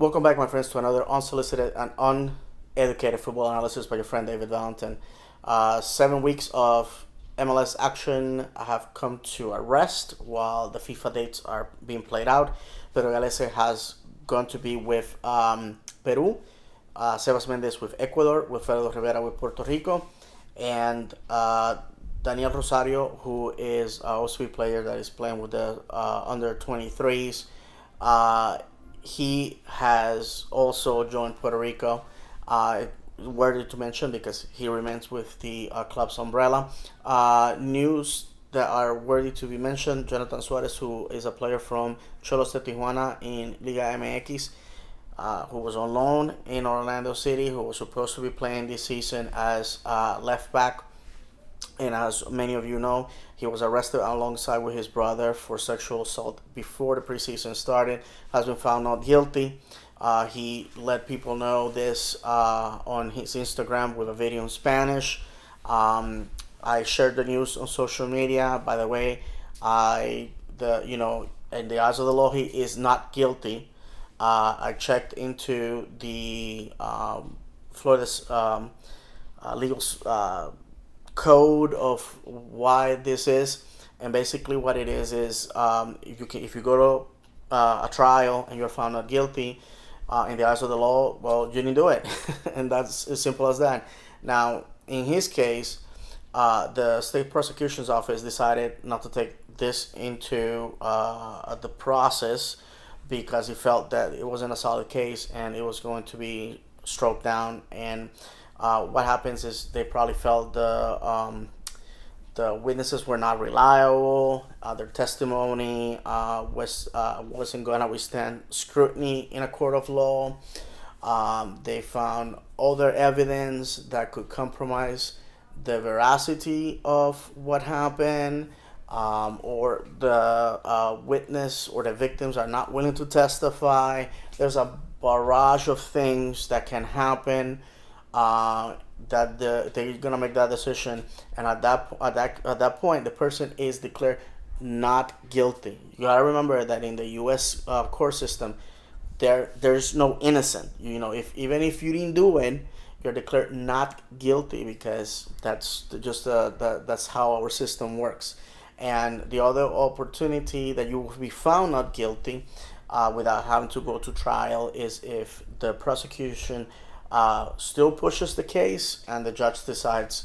Welcome back, my friends, to another unsolicited and uneducated football analysis by your friend David Valentin. 7 weeks of MLS action have come to a rest while the FIFA dates are being played out. Pedro Galese has gone to be with Peru, Sebas Mendez with Ecuador, Wilfredo Rivera with Puerto Rico, and Daniel Rosario, who is a OSB player that is playing with the under 23s. He has also joined Puerto Rico. Worthy to mention because he remains with the club's umbrella. News that are worthy to be mentioned: Jonathan Suarez, who is a player from Cholos de Tijuana in Liga MX, who was on loan in Orlando City, who was supposed to be playing this season as left back. And as many of you know, he was arrested alongside with his brother for sexual assault before the preseason started. Has been found not guilty. He let people know this on his Instagram with a video in Spanish. I shared the news on social media. By the way, in the eyes of the law, he is not guilty. I checked into the Florida's legal code of why this is, and basically what it is if you go to a trial and you're found not guilty in the eyes of the law, well, you didn't do it. And that's as simple as that. Now, in his case, the state prosecution's office decided not to take this into the process because he felt that it wasn't a solid case and it was going to be struck down. And what happens is they probably felt the witnesses were not reliable. Their testimony wasn't going to withstand scrutiny in a court of law. They found other evidence that could compromise the veracity of what happened, or the witness or the victims are not willing to testify. There's a barrage of things that can happen. That they're gonna make that decision, and at that point, the person is declared not guilty. You gotta remember that in the U.S. Court system, there's no innocent. If even if you didn't do it, you're declared not guilty because that's just that's how our system works. And the other opportunity that you will be found not guilty without having to go to trial is if the prosecution still pushes the case and the judge decides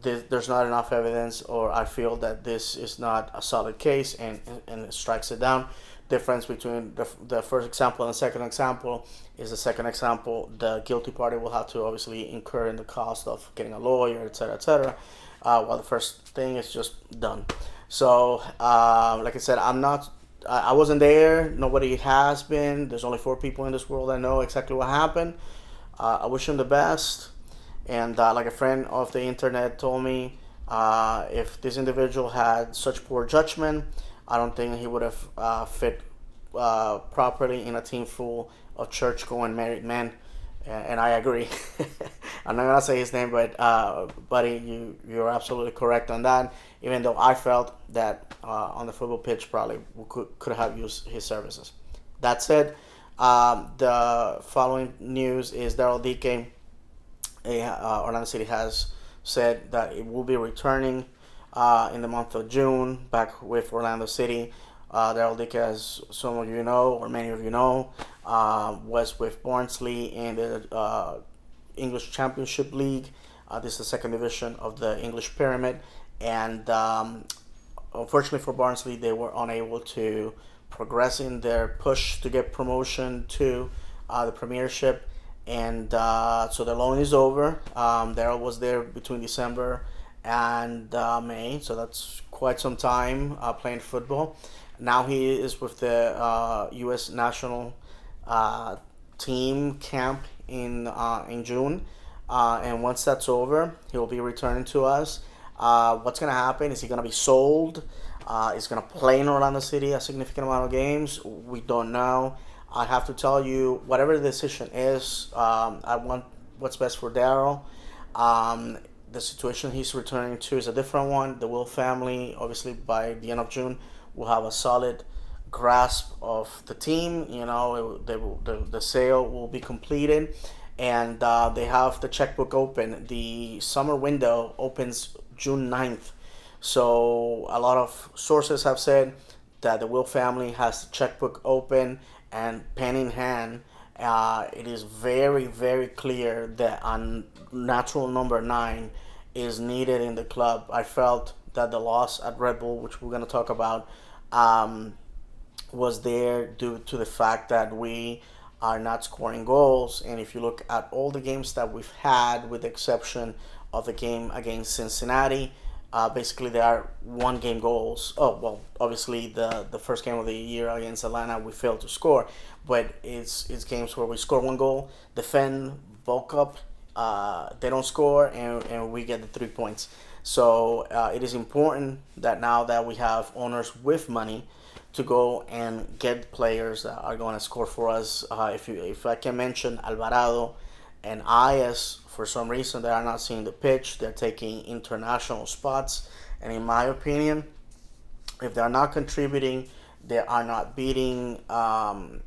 there's not enough evidence, or I feel that this is not a solid case, and it strikes it down. Difference between the first example and the second example is the second example, the guilty party will have to obviously incur in the cost of getting a lawyer, etc., while the first thing is just done. So, like I said, I wasn't there. Nobody has been. There's only 4 people in this world that know exactly what happened. I wish him the best. And like a friend of the internet told me, if this individual had such poor judgment, I don't think he would have fit properly in a team full of church-going married men. And I agree. I'm not going to say his name, but buddy, you're absolutely correct on that. Even though I felt that on the football pitch probably could have used his services. That said, the following news is Daryl Dike. Orlando City has said that it will be returning in the month of June back with Orlando City. Daryl Dike, as some of you know, or many of you know, was with Barnsley in the English Championship League. This is the second division of the English Pyramid. And unfortunately for Barnsley, they were unable to progress in their push to get promotion to the Premiership. And so the loan is over. Daryl was there between December and May, so that's quite some time playing football. Now he is with the U.S. national team camp in June, and once that's over, he will be returning to us. What's going to happen? Is he going to be sold? Is going to play in Orlando City a significant amount of games? We don't know. I have to tell you, whatever the decision is, I want what's best for Daryl. The situation he's returning to is a different one. The Will family, obviously, by the end of June, will have a solid grasp of the team. You know, the sale will be completed, and they have the checkbook open. The summer window opens June 9th. So a lot of sources have said that the Will family has the checkbook open and pen in hand. It is very, very clear that a natural number nine is needed in the club. I felt that the loss at Red Bull, which we're going to talk about, um, was there due to the fact that we are not scoring goals. And if you look at all the games that we've had, with the exception of the game against Cincinnati, basically they are one game goals. Oh well, obviously the first game of the year against Atlanta we failed to score, but it's games where we score one goal, defend, bulk up, they don't score, and we get the 3 points. So it is important that now that we have owners with money to go and get players that are going to score for us. If I can mention Alvarado and Ayes, for some reason they are not seeing the pitch. They're taking international spots, and in my opinion, if they're not contributing, they are not beating Tesha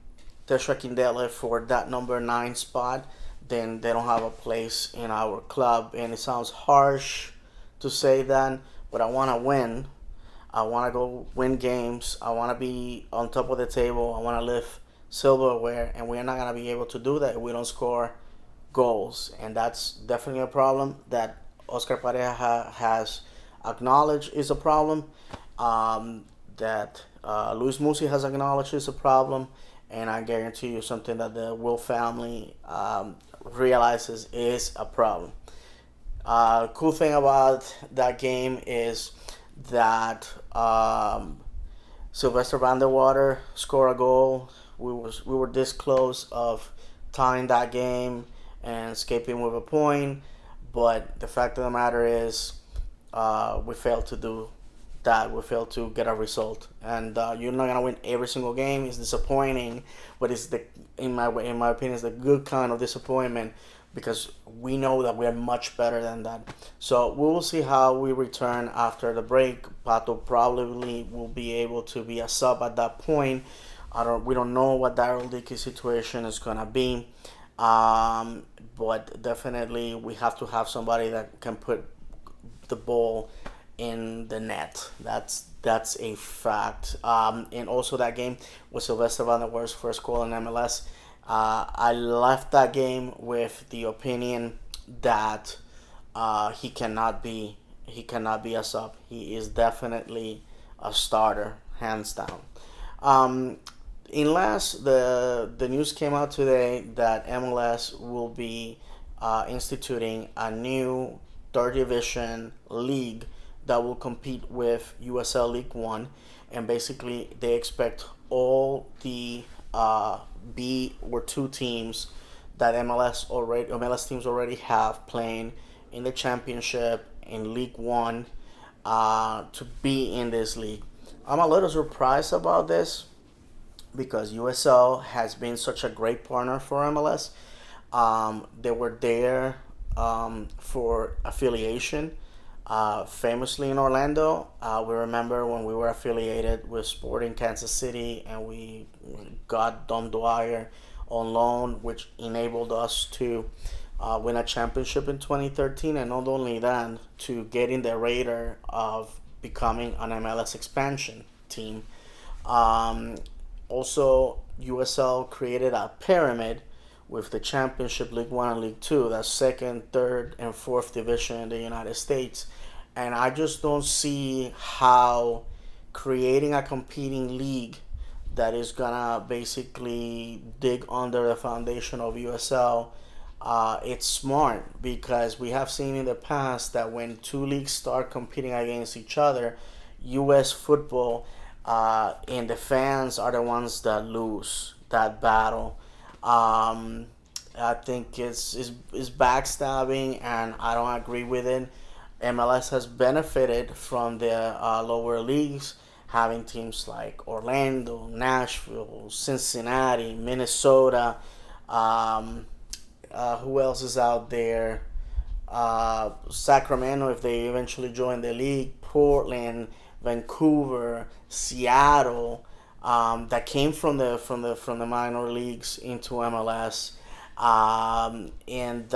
Kindele for that number nine spot, then they don't have a place in our club. And it sounds harsh to say that, but I want to win. I want to go win games. I want to be on top of the table. I want to lift silverware, and we're not going to be able to do that if we don't score goals. And that's definitely a problem that Oscar Pareja has acknowledged is a problem. That Luis Musi has acknowledged is a problem. And I guarantee you something that the Will family realizes is a problem. Cool thing about that game is that Sylvester Vanderwater scored a goal. We were this close of tying that game and escaping with a point, but the fact of the matter is, we failed to do that. We failed to get a result, and you're not gonna win every single game. It's disappointing, but it's the in my opinion, it's the good kind of disappointment, because we know that we are much better than that. So we will see how we return after the break. Pato probably will be able to be a sub at that point. We don't know what Daryl Dickey's situation is gonna be, but definitely we have to have somebody that can put the ball in the net. That's a fact. And also that game was Sylvester Van der Weer's first goal in MLS. I left that game with the opinion that he cannot be a sub. He is definitely a starter, hands down. Um, in last, the news came out today that MLS will be instituting a new third division league that will compete with USL League One, and basically they expect all the B or two teams that MLS teams already have playing in the championship in League One to be in this league. I'm a little surprised about this because USL has been such a great partner for MLS. They were there for affiliation, famously in Orlando. We remember when we were affiliated with Sporting Kansas City and we got Dom Dwyer on loan, which enabled us to win a championship in 2013, and not only that, to get in the radar of becoming an MLS expansion team. Um, Also, USL created a pyramid with the Championship, League One, and League Two. That's second, third, and fourth division in the United States. And I just don't see how creating a competing league that is gonna basically dig under the foundation of USL. It's smart because we have seen in the past that when two leagues start competing against each other, U.S. football and the fans are the ones that lose that battle. Um, I think it's backstabbing, and I don't agree with it. MLS has benefited from the lower leagues, having teams like Orlando, Nashville, Cincinnati, Minnesota. Um, who else is out there? Sacramento, if they eventually join the league, Portland, Vancouver, Seattle. that came from the minor leagues into MLS, and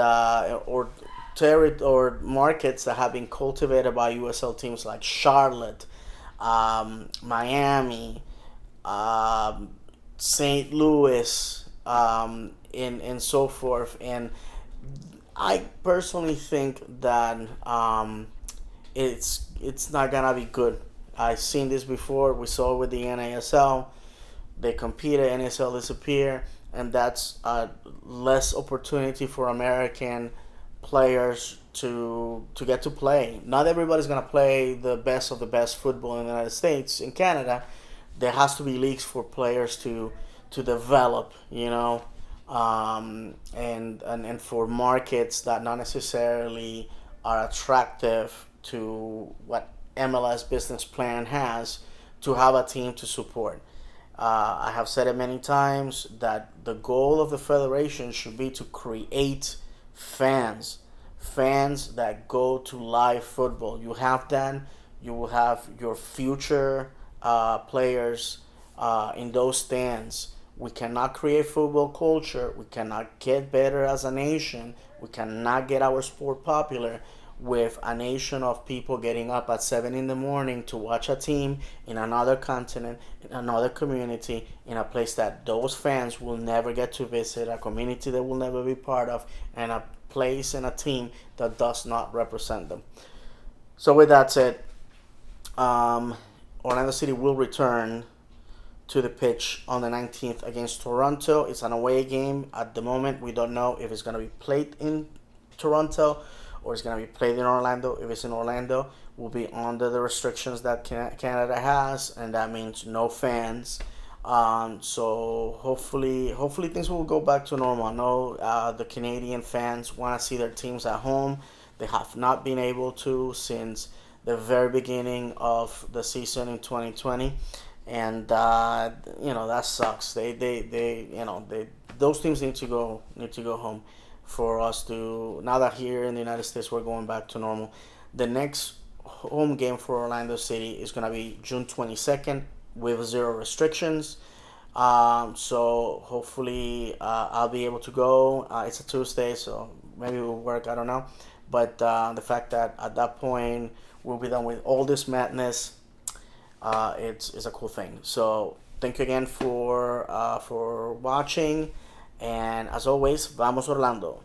or markets that have been cultivated by USL teams like Charlotte, Miami, um, St. Louis, and so forth. And I personally think that it's not gonna be good. I've seen this before. We saw it with the NASL. They competed, NASL disappear, and that's less opportunity for American players to get to play. Not everybody's gonna play the best of the best football in the United States. In Canada, there has to be leagues for players to develop. And for markets that not necessarily are attractive to what MLS business plan has, to have a team to support. I have said it many times that the goal of the federation should be to create fans, fans that go to live football. You have that, you will have your future players in those stands. We cannot create football culture. We cannot get better as a nation. We cannot get our sport popular with a nation of people getting up at 7 in the morning to watch a team in another continent, in another community, in a place that those fans will never get to visit, a community they will never be part of, and a place and a team that does not represent them. So, with that said, um, Orlando City will return to the pitch on the 19th against Toronto. It's an away game. At the moment, we don't know if it's going to be played in Toronto or it's going to be played in Orlando. If it's in Orlando, we'll be under the restrictions that Canada has, and that means no fans. So hopefully things will go back to normal. I know the Canadian fans want to see their teams at home. They have not been able to since the very beginning of the season in 2020, and that sucks. They those teams need to go home for us to, now that here in the United States we're going back to normal. The next home game for Orlando City is gonna be June 22nd with zero restrictions. So hopefully I'll be able to go. It's a Tuesday, so maybe it will work. I don't know, but the fact that at that point we'll be done with all this madness, it's a cool thing. So thank you again for watching, and as always, vamos Orlando.